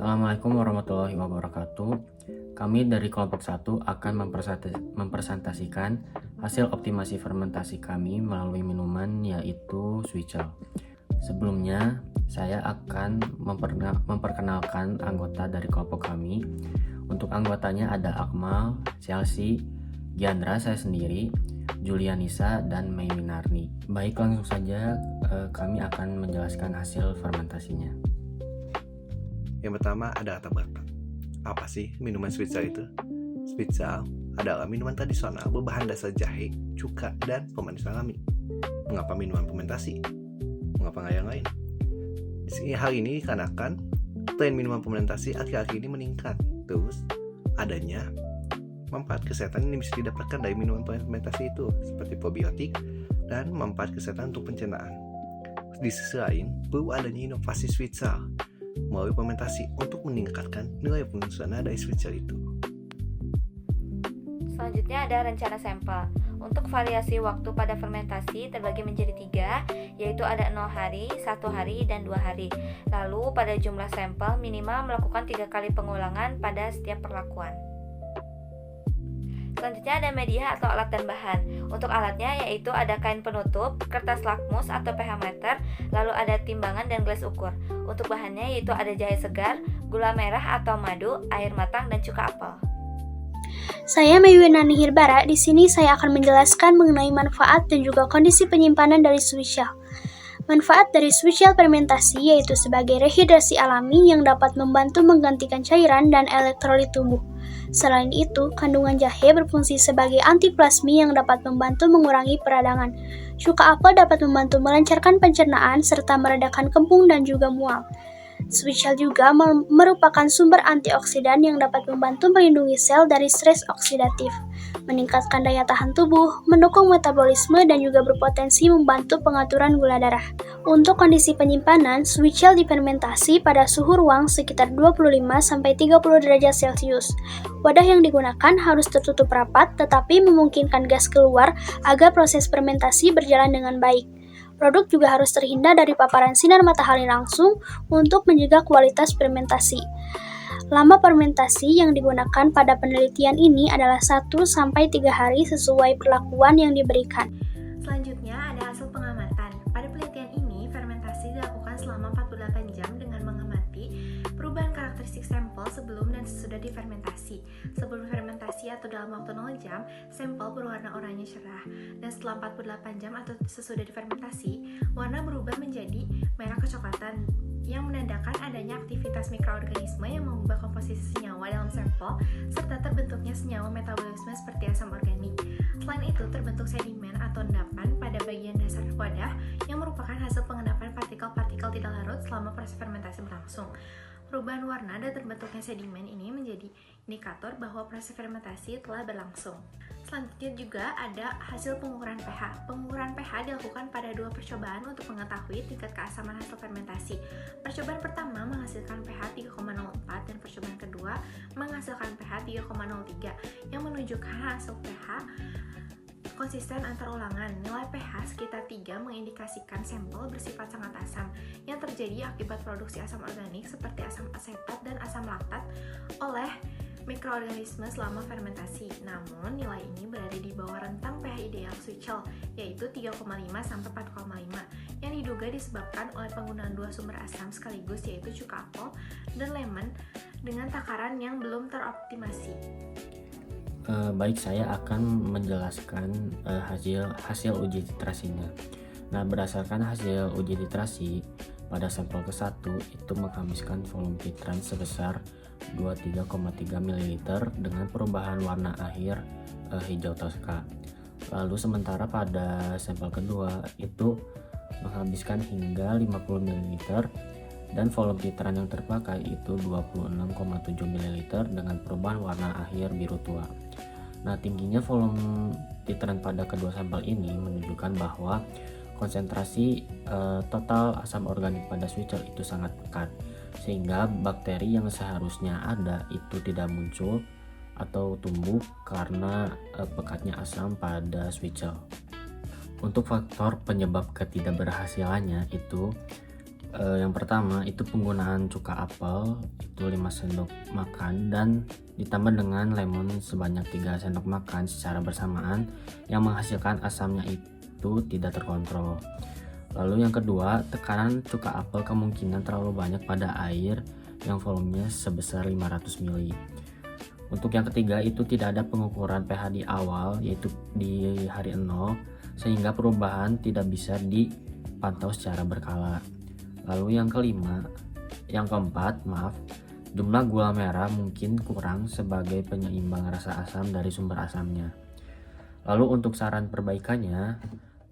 Assalamualaikum warahmatullahi wabarakatuh. Kami dari kelompok 1 akan mempresentasikan hasil optimasi fermentasi kami melalui minuman yaitu Switchel. Sebelumnya, saya akan memperkenalkan anggota dari kelompok kami. Untuk anggotanya ada Akmal, Chelsea, Giandra, saya sendiri, Julianisa, dan Mei Winarni. Baik, langsung saja kami akan menjelaskan hasil fermentasinya. Yang pertama ada latar belakang. Apa sih minuman Switchel itu? Switchel adalah minuman tradisional berbahan dasar jahe, cuka, dan pemanis alami. Mengapa minuman fermentasi? Mengapa nggak yang lain? Di sini hal ini dikarenakan tren minuman fermentasi akhir-akhir ini meningkat. Terus adanya manfaat kesehatan yang bisa didapatkan dari minuman fermentasi itu, seperti probiotik dan manfaat kesehatan untuk pencernaan. Di sisi lain, perlu adanya inovasi Switchel melalui fermentasi untuk meningkatkan nilai fungsional dari Switchel itu. Selanjutnya ada rencana sampel. Untuk variasi waktu pada fermentasi terbagi menjadi 3, yaitu ada 0 hari, 1 hari, dan 2 hari. Lalu pada jumlah sampel minimal melakukan 3 kali pengulangan pada setiap perlakuan. Selanjutnya ada media atau alat dan bahan. Untuk alatnya yaitu ada kain penutup, kertas lakmus atau pH meter, lalu ada timbangan dan gelas ukur. Untuk bahannya yaitu ada jahe segar, gula merah atau madu, air matang, dan cuka apel. Saya Mei Winarni Hirbara. Di sini saya akan menjelaskan mengenai manfaat dan juga kondisi penyimpanan dari Switchel. Manfaat dari Switchel fermentasi yaitu sebagai rehidrasi alami yang dapat membantu menggantikan cairan dan elektrolit tubuh. Selain itu, kandungan jahe berfungsi sebagai antiplasmi yang dapat membantu mengurangi peradangan. Cuka apel dapat membantu melancarkan pencernaan serta meredakan kembung dan juga mual. Switchel juga merupakan sumber antioksidan yang dapat membantu melindungi sel dari stres oksidatif, meningkatkan daya tahan tubuh, mendukung metabolisme, dan juga berpotensi membantu pengaturan gula darah. Untuk kondisi penyimpanan, Switchel difermentasi pada suhu ruang sekitar 25-30 derajat Celcius. Wadah yang digunakan harus tertutup rapat tetapi memungkinkan gas keluar agar proses fermentasi berjalan dengan baik. Produk juga harus terhindar dari paparan sinar matahari langsung untuk menjaga kualitas fermentasi. Lama fermentasi yang digunakan pada penelitian ini adalah 1-3 hari sesuai perlakuan yang diberikan. Selanjutnya ada hasil pengamatan. Pada penelitian ini, fermentasi dilakukan selama 48 jam dengan mengamati perubahan karakteristik sampel sebelum dan sesudah difermentasi. Sebelum fermentasi atau dalam waktu 0 jam, sampel berwarna oranye cerah. Dan setelah 48 jam atau sesudah difermentasi, warna berubah menjadi merah kecoklatan yang menandakan adanya aktivitas mikroorganisme yang mengubah komposisi senyawa dalam sampel serta terbentuknya senyawa metabolisme seperti asam organik. Selain itu, terbentuk sedimen atau endapan pada bagian dasar wadah yang merupakan hasil pengendapan partikel-partikel tidak larut selama proses fermentasi berlangsung. Perubahan warna dan terbentuknya sedimen ini menjadi indikator bahwa proses fermentasi telah berlangsung. Selanjutnya juga ada hasil pengukuran pH. Pengukuran pH dilakukan pada 2 percobaan untuk mengetahui tingkat keasaman hasil fermentasi. Percobaan pertama menghasilkan pH 3,04 dan percobaan kedua menghasilkan pH 3,03 yang menunjukkan hasil pH konsisten antar ulangan. Nilai pH sekitar 3 mengindikasikan sampel bersifat sangat asam yang terjadi akibat produksi asam organik seperti asam asetat dan asam laktat oleh mikroorganisme selama fermentasi. Namun, nilai ini berada di bawah rentang pH ideal Switchel, yaitu 3,5-4,5, yang diduga disebabkan oleh penggunaan 2 sumber asam sekaligus, yaitu cuka apel dan lemon, dengan takaran yang belum teroptimasi. Baik, saya akan menjelaskan hasil uji titrasinya. Nah, berdasarkan hasil uji titrasi, pada sampel ke-1 itu menghabiskan volume titran sebesar 23,3 ml dengan perubahan warna akhir hijau toska. Lalu sementara pada sampel kedua itu menghabiskan hingga 50 ml dan volume titran yang terpakai itu 26,7 ml dengan perubahan warna akhir biru tua. Nah, tingginya volume titran pada kedua sampel ini menunjukkan bahwa konsentrasi total asam organik pada Switchel itu sangat pekat, sehingga bakteri yang seharusnya ada itu tidak muncul atau tumbuh karena pekatnya asam pada Switchel. Untuk faktor penyebab ketidakberhasilannya itu Yang pertama itu penggunaan cuka apel itu 5 sendok makan dan ditambah dengan lemon sebanyak 3 sendok makan secara bersamaan yang menghasilkan asamnya itu tidak terkontrol. Lalu yang kedua, tekanan cuka apel kemungkinan terlalu banyak pada air yang volumenya sebesar 500 ml. Untuk yang ketiga itu tidak ada pengukuran pH di awal yaitu di hari 0 sehingga perubahan tidak bisa dipantau secara berkala. Lalu yang keempat, jumlah gula merah mungkin kurang sebagai penyeimbang rasa asam dari sumber asamnya. Lalu untuk saran perbaikannya,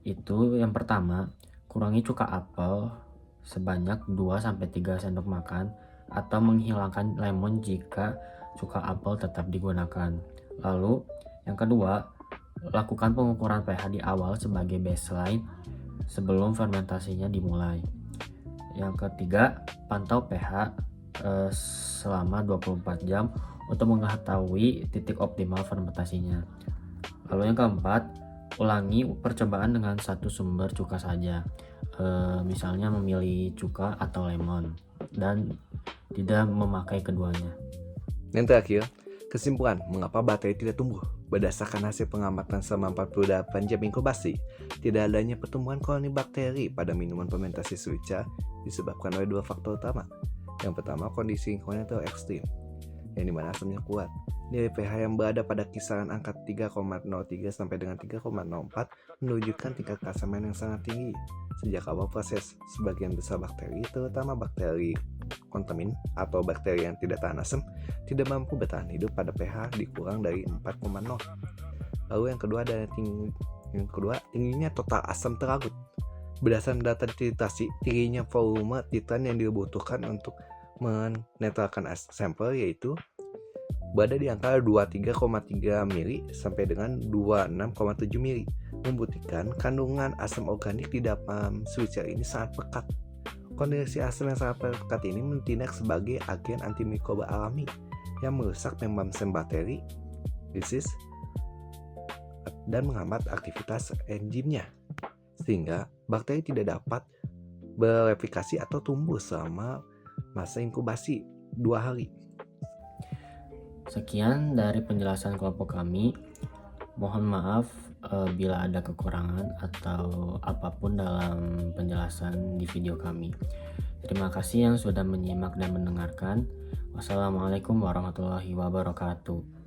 itu yang pertama, kurangi cuka apel sebanyak 2-3 sendok makan atau menghilangkan lemon jika cuka apel tetap digunakan. Lalu yang kedua, lakukan pengukuran pH di awal sebagai baseline sebelum fermentasinya dimulai. Yang ketiga, pantau pH selama 24 jam untuk mengetahui titik optimal fermentasinya. Lalu yang keempat, ulangi percobaan dengan satu sumber cuka saja, misalnya memilih cuka atau lemon dan tidak memakai keduanya. Yang terakhir, kesimpulan mengapa bakteri tidak tumbuh. Berdasarkan hasil pengamatan selama 48 jam inkubasi, tidak adanya pertumbuhan koloni bakteri pada minuman fermentasi Suica disebabkan oleh 2 faktor utama. Yang pertama, kondisi lingkungan yang terlalu ekstrim, yang dimana asamnya kuat. Nilai pH yang berada pada kisaran angka 3,03 sampai dengan 3,04 menunjukkan tingkat keasaman yang sangat tinggi. Sejak awal proses, sebagian besar bakteri, terutama bakteri kontamin atau bakteri yang tidak tahan asam, tidak mampu bertahan hidup pada pH dikurang dari 4,0. Lalu yang kedua, tingginya total asam terlarut. Berdasarkan data titrasi, tingginya volume titran yang dibutuhkan untuk menetralkan sampel yaitu berada di angka 23,3 mili sampai dengan 26,7 mili, membuktikan kandungan asam organik di dalam Suica ini sangat pekat. Kondisi asam yang sangat pekat ini bertindak sebagai agen antimikroba alami yang merusak membran sel bakteri, lisis, dan menghambat aktivitas enzimnya, sehingga bakteri tidak dapat bereplikasi atau tumbuh selama masa inkubasi 2 hari. Sekian dari penjelasan kelompok kami. Mohon maaf bila ada kekurangan atau apapun dalam penjelasan di video kami. Terima kasih yang sudah menyimak dan mendengarkan. Wassalamualaikum warahmatullahi wabarakatuh.